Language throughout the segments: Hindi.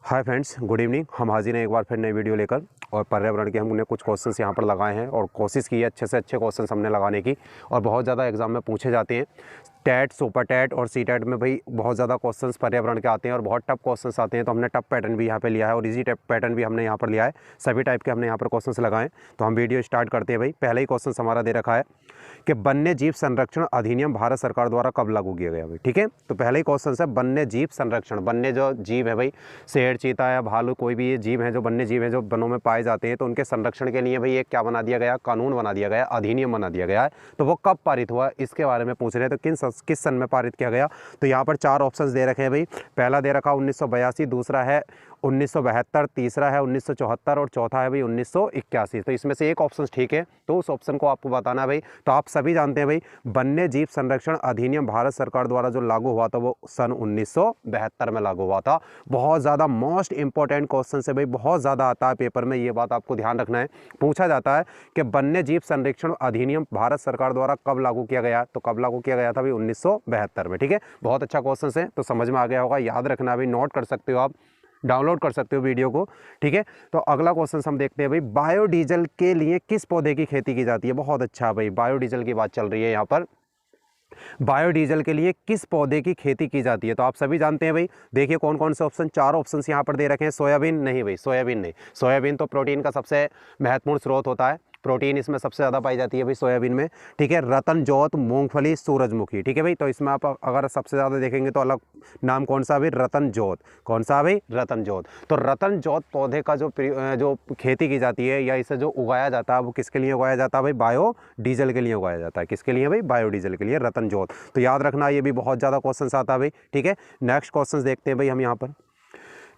Hi friends, good evening. हम हाजिर हैं एक बार फिर नई वीडियो लेकर और पर्यावरण के हमने कुछ क्वेश्चंस यहाँ पर लगाए हैं और कोशिश की है अच्छे से अच्छे क्वेश्चंस हमने लगाने की। और बहुत ज़्यादा एग्जाम में पूछे जाते हैं। टेट, सुपर टेट और सी टेट में भाई बहुत ज़्यादा क्वेश्चंस पर्यावरण के आते हैं और बहुत टफ क्वेश्चंस आते हैं। तो हमने टफ पैटर्न भी यहाँ पे लिया है और इजी पैटर्न भी हमने यहाँ पर लिया है। सभी टाइप के हमने यहाँ पर क्वेश्चंस लगाए। तो हम वीडियो स्टार्ट करते हैं। भाई पहले ही क्वेश्चन हमारा दे रखा है कि वन्य जीव संरक्षण अधिनियम भारत सरकार द्वारा कब लागू किया गया। भाई ठीक है, तो पहले ही क्वेश्चन है वन्य जीव संरक्षण। वन्य जो जीव है भाई, शेर, चीता या भालू, कोई भी ये जीव है जो वन्य जीव है जो वनों में पाए जाते हैं, तो उनके संरक्षण के लिए भाई एक क्या बना दिया गया, कानून बना दिया गया, अधिनियम बना दिया गया है। तो वो कब पारित हुआ इसके बारे में पूछ रहे हैं। तो किस सन में पारित किया गया। तो यहाँ पर 4 ऑप्शंस दे रखे हैं भाई। पहला दे रखा 1982, दूसरा है 1972, तीसरा है 1974 और चौथा है भाई 1981। तो इसमें से एक ऑप्शन ठीक है, तो उस ऑप्शन को आपको बताना है भाई। तो आप सभी जानते हैं भाई, वन्य जीव संरक्षण अधिनियम भारत सरकार द्वारा जो लागू हुआ था वो सन 1972 में लागू हुआ था। बहुत ज़्यादा मोस्ट इंपॉर्टेंट क्वेश्चन है भाई, बहुत ज़्यादा आता है पेपर में, ये बात आपको ध्यान रखना है। पूछा जाता है कि वन्य जीव संरक्षण अधिनियम भारत सरकार द्वारा कब लागू किया गया। तो कब लागू किया गया था भाई, 1972 में। ठीक है, बहुत अच्छा क्वेश्चन है, तो समझ में आ गया होगा, याद रखना है भाई, नोट कर सकते हो आप, डाउनलोड कर सकते हो वीडियो को। ठीक है, तो अगला क्वेश्चन हम देखते हैं भाई, बायोडीजल के लिए किस पौधे की खेती की जाती है। बहुत अच्छा भाई, बायोडीजल की बात चल रही है यहाँ पर। बायोडीजल के लिए किस पौधे की खेती की जाती है। तो आप सभी जानते हैं भाई, देखिए कौन कौन से ऑप्शन, 4 ऑप्शन यहाँ पर दे रखे हैं। सोयाबीन नहीं भाई, सोयाबीन नहीं। सोयाबीन तो प्रोटीन का सबसे महत्वपूर्ण स्रोत होता है, प्रोटीन इसमें सबसे ज़्यादा पाई जाती है भाई सोयाबीन में। ठीक है, रतन जोत, मूंगफली, सूरजमुखी। ठीक है भाई, तो इसमें आप अगर सबसे ज़्यादा देखेंगे तो अलग नाम कौन सा भाई, रतन जोत। कौन सा भाई, रतन जोत। तो रतन जोत पौधे का जो खेती की जाती है या इसे जो उगाया जाता है वो किसके लिए उगाया जाता है भाई, बायोडीजल के लिए उगाया जाता है। किसके लिए भाई, बायोडीजल के लिए, रतन जोत। तो याद रखना, ये भी बहुत ज़्यादा क्वेश्चन आता है भाई। ठीक है, नेक्स्ट क्वेश्चन देखते हैं भाई हम यहाँ पर।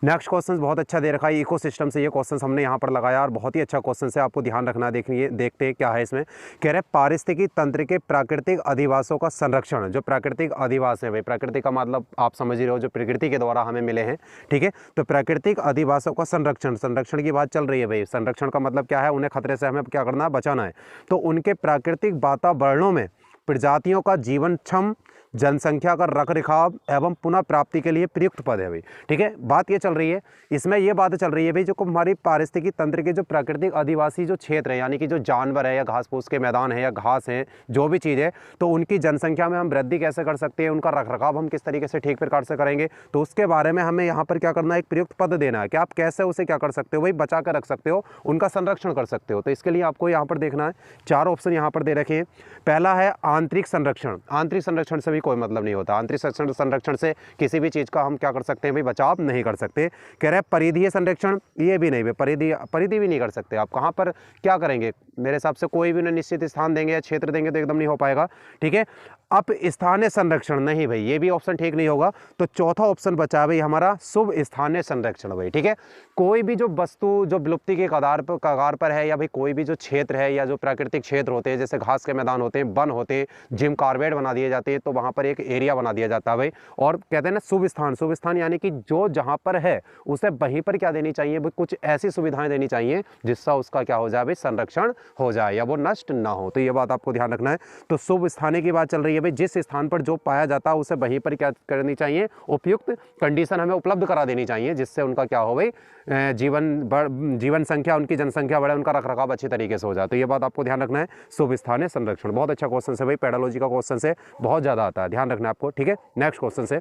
नेक्स्ट क्वेश्चन बहुत अच्छा दे रखा है, इकोसिस्टम से ये क्वेश्चन हमने यहाँ पर लगाया और बहुत ही अच्छा क्वेश्चन है, आपको ध्यान रखना है। देखते हैं क्या है इसमें। कह रहे पारिस्थितिकी तंत्र के प्राकृतिक अधिवासों का संरक्षण। जो प्राकृतिक अधिवास है भाई, प्रकृति का मतलब आप समझ ही रहे हो, जो प्रकृति के द्वारा हमें मिले हैं। ठीक है, तो प्राकृतिक अधिवासों का संरक्षण की बात चल रही है भाई। संरक्षण का मतलब क्या है, उन्हें खतरे से हमें क्या करना है, बचाना है। तो उनके प्राकृतिक वातावरणों में प्रजातियों का जीवनक्षम जनसंख्या का रखरखाव एवं पुनः प्राप्ति के लिए प्रयुक्त पद है भाई। ठीक है, बात ये चल रही है, इसमें ये बात चल रही है भाई, जो हमारी पारिस्थितिकी तंत्र के जो प्राकृतिक आदिवासी जो क्षेत्र है, यानी कि जो जानवर है या घास फूस के मैदान है या घास है, जो भी चीज़ है, तो उनकी जनसंख्या में हम वृद्धि कैसे कर सकते हैं, उनका रखरखाव हम किस तरीके से ठीक प्रकार से करेंगे, तो उसके बारे में हमें यहाँ पर क्या करना है, एक प्रयुक्त पद देना है कि आप कैसे उसे क्या कर सकते हो भाई, बचा कर रख सकते हो, उनका संरक्षण कर सकते हो। तो इसके लिए आपको यहाँ पर देखना है, 4 ऑप्शन यहाँ पर दे रखे हैं। पहला है आंतरिक संरक्षण। आंतरिक संरक्षण से भी कोई मतलब नहीं होता, आंतरिक संरक्षण से किसी भी चीज़ का हम क्या कर सकते हैं भाई, बचाव नहीं कर सकते। कह रहे हैं परिधीय संरक्षण, ये भी नहीं भाई, परिधि भी नहीं कर सकते। आप कहाँ पर क्या करेंगे, मेरे हिसाब से कोई भी उन्हें निश्चित स्थान देंगे या क्षेत्र देंगे तो एकदम नहीं हो पाएगा। ठीक है, अब स्थानीय संरक्षण नहीं भाई, ये भी ऑप्शन ठीक नहीं होगा। तो चौथा ऑप्शन बचा भाई हमारा शुभ स्थानीय संरक्षण भाई। ठीक है, कोई भी जो वस्तु जो विलुप्ति के कगार पर है, या भाई कोई भी जो क्षेत्र है या जो प्राकृतिक क्षेत्र होते हैं, जैसे घास के मैदान होते हैं, वन होते हैं, जिम कार्बेट बना दिए जाते हैं, तो वहाँ पर एक एरिया बना दिया जाता है भाई। और कहते हैं ना शुभ स्थान, शुभ स्थान यानी कि जो जहाँ पर है उसे वहीं पर क्या देनी चाहिए भाई, कुछ ऐसी सुविधाएं देनी चाहिए जिससे उसका क्या हो जाए भाई, संरक्षण हो जाए या वो नष्ट ना हो। तो ये बात आपको ध्यान रखना है। तो शुभ स्थानीय की बात चल रही है भाई, जिस स्थान पर जो पाया जाता है उसे वहीं पर क्या करनी चाहिए, उपयुक्त कंडीशन हमें उपलब्ध करा देनी चाहिए, जिससे उनका क्या हो भाई, जीवन संख्या, उनकी जनसंख्या बढ़े, उनका रखरखाव अच्छी तरीके से हो जाए। तो ये बात आपको ध्यान रखना है, शुभ स्थानीय संरक्षण। बहुत अच्छा क्वेश्चन है भाई, पेडोलॉजी का क्वेश्चन है, बहुत ज़्यादा आता है, ध्यान रखना है आपको। ठीक है, नेक्स्ट क्वेश्चन है,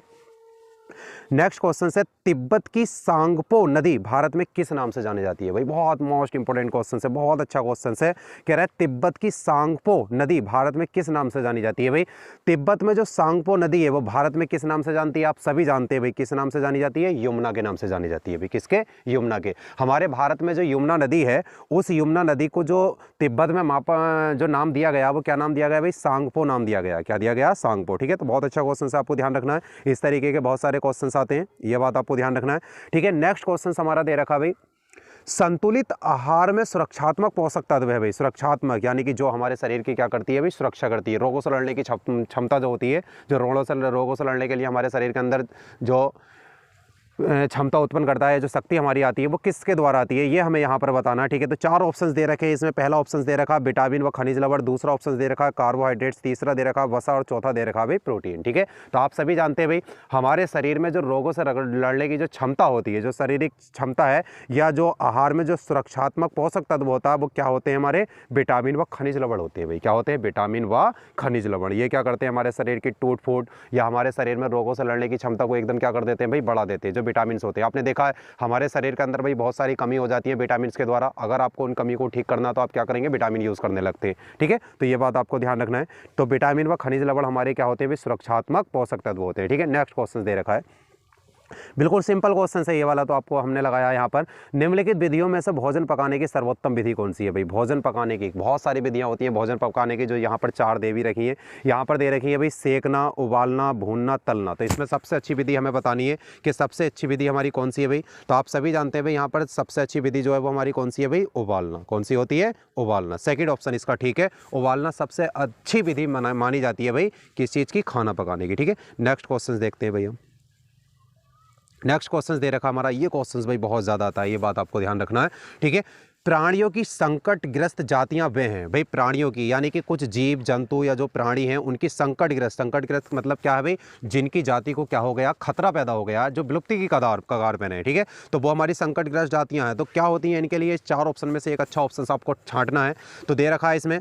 नेक्स्ट क्वेश्चन है तिब्बत की सांगपो नदी भारत में किस नाम से जानी जाती है भाई। बहुत मोस्ट इंपोर्टेंट क्वेश्चन है, बहुत अच्छा क्वेश्चन है। कह रहा है तिब्बत की सांगपो नदी भारत में किस नाम से जानी जाती है भाई। तिब्बत में जो सांगपो नदी है वो भारत में किस नाम से जानती है, आप सभी जानते हैं भाई, किस नाम से जानी जाती है, यमुना के नाम से जानी जाती है भाई। किसके, यमुना के। हमारे भारत में जो यमुना नदी है, उस यमुना नदी को जो तिब्बत में जो नाम दिया गया, वो क्या नाम दिया गया भाई, सांगपो नाम दिया गया। क्या दिया गया, सांगपो। ठीक है, तो बहुत अच्छा क्वेश्चन है, आपको ध्यान रखना है। इस तरीके के बहुत सारे क्वेश्चंस आते हैं, ये बात आपको ध्यान रखना है। ठीक है, नेक्स्ट क्वेश्चन हमारा दे रखा भाई, संतुलित आहार में सुरक्षात्मक पोषक तत्व है भाई। सुरक्षात्मक यानी कि जो हमारे शरीर की क्या करती है भाई, सुरक्षा करती है, रोगों से लड़ने की क्षमता जो होती है, जो रोगों से लड़ने के लिए हमारे शरीर के अंदर जो क्षमता उत्पन्न करता है, जो शक्ति हमारी आती है वो किसके द्वारा आती है, ये हमें यहाँ पर बताना है। ठीक है, तो 4 ऑप्शंस दे रखे हैं इसमें। पहला ऑप्शन दे रखा है विटामिन व खनिज लवण, दूसरा ऑप्शन दे रखा है कार्बोहाइड्रेट्स, तीसरा दे रखा है वसा और चौथा दे रखा है भाई प्रोटीन। ठीक है, तो आप सभी जानते हैं भाई हमारे शरीर में जो रोगों से लड़ने की जो क्षमता होती है, जो शारीरिक क्षमता है, या जो आहार में जो सुरक्षात्मक पोषक तत्व होता है वो क्या होते हैं, हमारे विटामिन व खनिज लवण होते हैं भाई। क्या होते हैं, विटामिन व खनिज लवण। ये क्या करते हैं, हमारे शरीर की टूट फूट या हमारे शरीर में रोगों से लड़ने की क्षमता को एकदम क्या कर देते हैं भाई, बढ़ा देते हैं। जो विटामिन होते हैं, आपने देखा है हमारे शरीर के अंदर भाई बहुत सारी कमी हो जाती है विटामिन के द्वारा। अगर आपको उन कमी को ठीक करना तो आप क्या करेंगे, विटामिन यूज़ करने लगते हैं। ठीक है, तो ये बात आपको ध्यान रखना है। तो विटामिन व खनिज लवण हमारे क्या होते हैं, सुरक्षात्मक पोषक तत्व होते हैं। ठीक है, नेक्स्ट क्वेश्चन दे रखा है, बिल्कुल सिंपल क्वेश्चन है ये वाला, तो आपको हमने लगाया यहाँ पर, निम्नलिखित विधियों में से भोजन पकाने की सर्वोत्तम विधि कौन सी है भाई। भोजन पकाने की बहुत सारी विधियाँ होती हैं भोजन पकाने की, जो यहाँ पर 4 दे भी रखी है। यहाँ पर दे रखी है भाई सेकना, उबालना, भूनना, तलना। तो इसमें सबसे अच्छी विधि हमें बतानी है कि सबसे अच्छी विधि हमारी कौन सी है भाई। तो आप सभी जानते हैं भाई यहाँ पर सबसे अच्छी विधि जो है वो हमारी कौन सी है भाई, उबालना। कौन सी होती है, उबालना। सेकंड ऑप्शन इसका ठीक है, उबालना सबसे अच्छी विधि मानी जाती है भाई किस चीज़ की, खाना पकाने की। ठीक है, नेक्स्ट क्वेश्चन देखते हैं भाई हम। नेक्स्ट क्वेश्चन दे रखा हमारा, ये क्वेश्चन भाई बहुत ज़्यादा आता है, ये बात आपको ध्यान रखना है। ठीक है, प्राणियों की संकटग्रस्त जातियां वे हैं भाई। प्राणियों की यानी कि कुछ जीव जंतु या जो प्राणी हैं उनकी संकटग्रस्त मतलब क्या है भाई, जिनकी जाति को क्या हो गया, खतरा पैदा हो गया, जो विलुप्ति की कगार पे है। ठीक है, तो वो हमारी संकटग्रस्त जातियां हैं। तो क्या होती हैं इनके लिए, 4 ऑप्शन में से एक अच्छा ऑप्शन आपको छांटना है। तो दे रखा है इसमें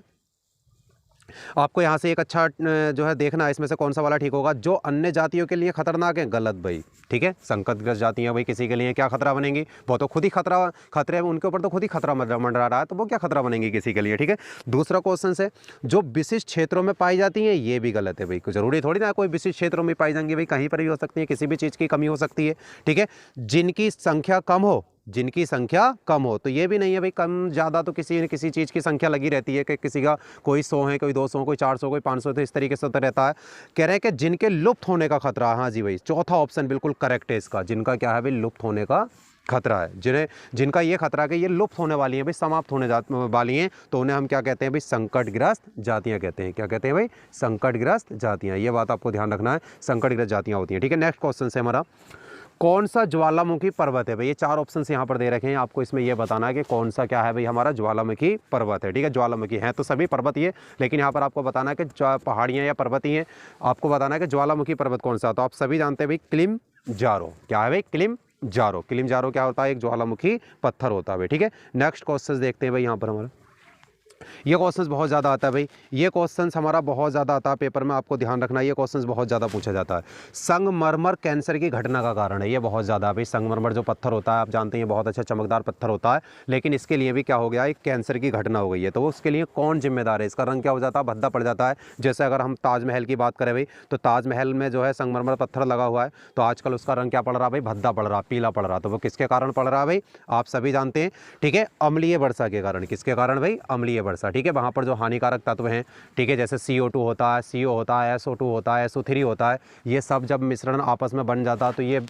आपको यहाँ से एक अच्छा जो है देखना है, इसमें से कौन सा वाला ठीक होगा। जो अन्य जातियों के लिए खतरनाक है, गलत भाई। ठीक है, संकटग्रस्त जातियाँ भाई किसी के लिए क्या खतरा बनेंगी, वो तो खुद ही खतरे में, उनके ऊपर तो खुद ही खतरा मंडरा रहा है, तो वो क्या खतरा बनेंगी किसी के लिए। ठीक है, दूसरा क्वेश्चन से जो विशिष्ट क्षेत्रों में पाई जाती हैं, ये भी गलत है भाई। जरूरी थोड़ी ना कोई विशिष्ट क्षेत्रों में पाई जाएंगी भाई, कहीं पर भी हो सकती है, किसी भी चीज़ की कमी हो सकती है। ठीक है, जिनकी संख्या कम हो, जिनकी संख्या कम हो, तो ये भी नहीं है भाई कम ज़्यादा तो किसी न किसी चीज़ की संख्या लगी रहती है, कि किसी का कोई 100 है, कोई 200, कोई 400, कोई 500, तो इस तरीके से तो रहता है। कह रहे हैं कि जिनके लुप्त होने का खतरा, हाँ जी भाई, चौथा ऑप्शन बिल्कुल करेक्ट है इसका, जिनका क्या है भाई, लुप्त होने का खतरा है, जिनका ये खतरा कि ये लुप्त होने वाली हैं भाई, समाप्त होने वाली हैं, तो उन्हें हम क्या कहते हैं भाई, संकटग्रस्त जातियाँ कहते हैं। क्या कहते हैं भाई, संकटग्रस्त जातियाँ। ये बात आपको ध्यान रखना है, संकटग्रस्त जातियाँ होती हैं। ठीक है, नेक्स्ट क्वेश्चन से हमारा, कौन सा ज्वालामुखी पर्वत है भाई। ये 4 ऑप्शन यहाँ पर दे रखे हैं, आपको इसमें ये बताना है कि कौन सा क्या है भाई, हमारा ज्वालामुखी पर्वत है। ठीक है, ज्वालामुखी है तो सभी पर्वत ये, लेकिन यहाँ पर आपको बताना है कि पहाड़ियाँ या पर्वत ही हैं, आपको बताना है कि ज्वालामुखी पर्वत कौन सा। तो आप सभी जानते हैं भाई किलिमंजारो। क्या है भाई, किलिमंजारो। किलिमंजारो क्या होता है, एक ज्वालामुखी पत्थर होता है भाई। ठीक है, नेक्स्ट क्वेश्चन देखते हैं भाई यहाँ पर हमारा, ये क्वेश्चंस बहुत ज़्यादा आता है भाई, ये क्वेश्चंस हमारा बहुत ज़्यादा आता है पेपर में, आपको ध्यान रखना है, ये क्वेश्चंस बहुत ज़्यादा पूछा जाता है। संगमरमर कैंसर की घटना का कारण है, ये बहुत ज़्यादा भाई। संगमरमर जो पत्थर होता है आप जानते हैं बहुत अच्छा चमकदार पत्थर होता है, लेकिन इसके लिए भी क्या हो गया, एक कैंसर की घटना हो गई है। तो उसके लिए कौन जिम्मेदार है, इसका रंग क्या हो जाता है, भद्दा पड़ जाता है। जैसे अगर हम ताजमहल की बात करें भाई, तो ताजमहल में जो है संगमरमर पत्थर लगा हुआ है, तो आजकल उसका रंग क्या पड़ रहा है भाई, भद्दा पड़ रहा, पीला पड़ रहा। तो वो किसके कारण पड़ रहा है भाई, आप सभी जानते हैं। ठीक है, अम्लीय वर्षा के कारण। किसके कारण भाई, अम्लीय वर्षा। ठीक है, वहाँ पर जो हानिकारक तत्व हैं, ठीक है, जैसे CO2 होता है, CO होता है, SO2 होता है, SO3 होता है, ये सब जब मिश्रण आपस में बन जाता है तो ये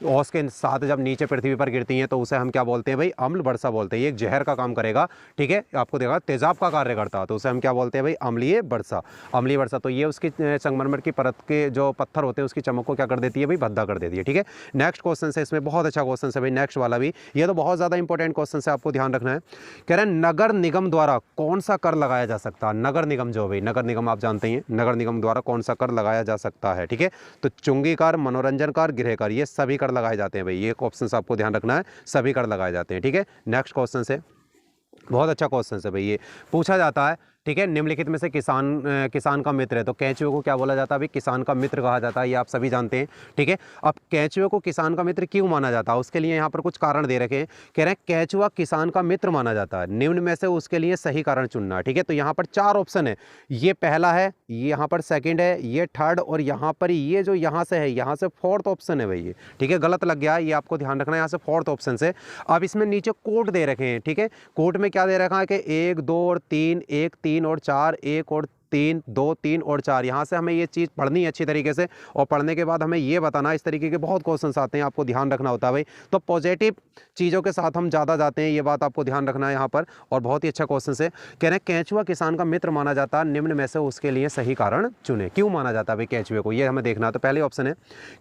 ओस के साथ जब नीचे पृथ्वी पर गिरती हैं तो उसे हम क्या बोलते हैं भाई, अम्ल वर्षा बोलते हैं। ये एक जहर का काम करेगा। ठीक है, आपको देखा तेजाब का कार्य करता है, तो उसे हम क्या बोलते हैं भाई, अम्लीय वर्षा। अम्लीय वर्षा, तो ये उसकी संगमरमर की परत के जो पत्थर होते हैं उसकी चमक को क्या कर देती है भाई, भद्दा कर देती है। ठीक है, नेक्स्ट क्वेश्चन है, इसमें बहुत अच्छा क्वेश्चन है भाई, नेक्स्ट वाला भी, ये तो बहुत ज़्यादा इंपॉर्टेंट क्वेश्चन है, आपको ध्यान रखना है। कह रहे हैं नगर निगम द्वारा कौन सा कर लगाया जा सकता है। नगर निगम जो भाई, नगर निगम आप जानते हैं, नगर निगम द्वारा कौन सा कर लगाया जा सकता है। ठीक है, तो चुंगी कर, मनोरंजन कर, गृह कर, ये सभी कर लगाए जाते हैं भाई। ये ऑप्शन आपको ध्यान रखना है, सभी कर लगाए जाते हैं। ठीक है, नेक्स्ट क्वेश्चन है, बहुत अच्छा क्वेश्चन है भाई, ये पूछा जाता है। ठीक है, निम्नलिखित में से किसान का मित्र है, तो कैंचुए को क्या बोला जाता है भाई, किसान का मित्र कहा जाता है, ये आप सभी जानते हैं। ठीक है, अब कैंचुए को किसान का मित्र क्यों माना जाता है, उसके लिए यहाँ पर कुछ कारण दे रखे हैं। कह रहे हैं कैंचुआ किसान का मित्र माना जाता है, निम्न में से उसके लिए सही कारण चुनना। ठीक है, तो यहाँ पर 4 ऑप्शन है, ये पहला है, ये यहाँ पर सेकेंड है, ये थर्ड, और यहाँ पर ये जो यहाँ से है, यहाँ से 4th ऑप्शन है भाई ये। ठीक है, गलत लग गया है, ये आपको ध्यान रखना है, यहाँ से 4th ऑप्शन से। अब इसमें नीचे कोट दे रखे हैं। ठीक है, कोट में क्या दे रखा है कि 1, 2 और 3, 1, 3 और 4, 1 और 3, 2, 3 और 4। यहाँ से हमें ये चीज़ पढ़नी है अच्छी तरीके से, और पढ़ने के बाद हमें ये बताना, इस तरीके के बहुत क्वेश्चंस आते हैं, आपको ध्यान रखना होता है भाई। तो पॉजिटिव चीज़ों के साथ हम ज़्यादा जाते हैं, ये बात आपको ध्यान रखना है यहाँ पर। और बहुत ही अच्छा क्वेश्चन है, कह रहे हैं केंचुआ किसान का मित्र माना जाता है, निम्न में से उसके लिए सही कारण चुने। क्यों माना जाता है भाई केंचुए को, ये हमें देखना है। तो पहले ऑप्शन है,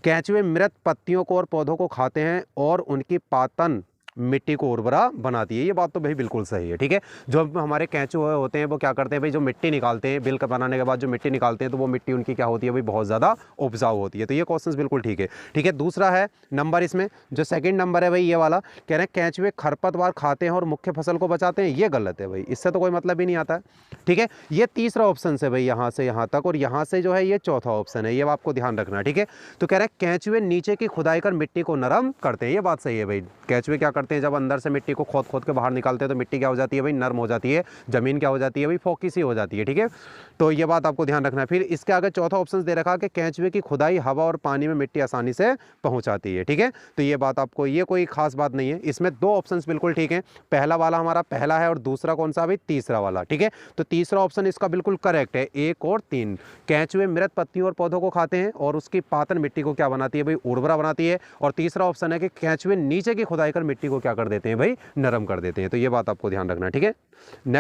केंचुए मृत पत्तियों को और पौधों को खाते हैं और उनकी पातन मिट्टी को उर्वरा बनाती है। ये बात तो भाई बिल्कुल सही है, ठीक है। जो हमारे केंचुए होते हैं वो क्या करते हैं भाई, जो मिट्टी निकालते हैं, बिल बनाने के बाद जो मिट्टी निकालते हैं, तो वो मिट्टी उनकी क्या होती है भाई, बहुत ज़्यादा उपजाऊ होती है। तो ये क्वेश्चन बिल्कुल ठीक है, ठीक है। दूसरा है नंबर, इसमें जो सेकंड नंबर है भाई ये वाला, कह रहे हैं केंचुए खरपतवार खाते हैं और मुख्य फसल को बचाते हैं। ये गलत है भाई, इससे तो कोई मतलब ही नहीं आता है, ठीक है। ये तीसरा ऑप्शन है भाई, यहाँ से यहाँ तक, और यहाँ से जो है ये चौथा ऑप्शन है, ये आपको ध्यान रखना है, ठीक है। तो कह रहे हैं केंचुए नीचे की खुदाई कर मिट्टी को नरम करते हैं। ये बात सही है भाई, केंचुए क्या करते हैं, जब अंदर से मिट्टी को खोद खोद के बाहर निकालते हैं तो मिट्टी क्या हो जाती है भाई, नरम हो जाती है, जमीन क्या हो जाती है भाई, फोकी सी हो जाती है, ठीक है। तो ये बात आपको ध्यान रखना है। फिर इसके आगे चौथा ऑप्शन दे रखा कि केंचुए की खुदाई हवा और पानी में मिट्टी आसानी से पहुंचाती है, ठीक है। तो ये बात आपको, ये कोई खास बात नहीं है, इसमें दो ऑप्शंस बिल्कुल ठीक है। पहला वाला हमारा पहला है और दूसरा कौन सा भाई, तीसरा वाला, ठीक है। तो तीसरा ऑप्शन इसका बिल्कुल करेक्ट है, 1 और 3। केंचुए मृत पत्तियों और पौधों को खाते हैं और उसकी पातन मिट्टी को क्या बनाती है भाई, उर्वरा बनाती है। और तीसरा ऑप्शन है कि केंचुए नीचे की खुदाई कर मिट्टी को क्या कर देते हैं भाई, नरम कर देते हैं। तो ये बात आपको ध्यान रखना है, ठीक है। नेक्स्ट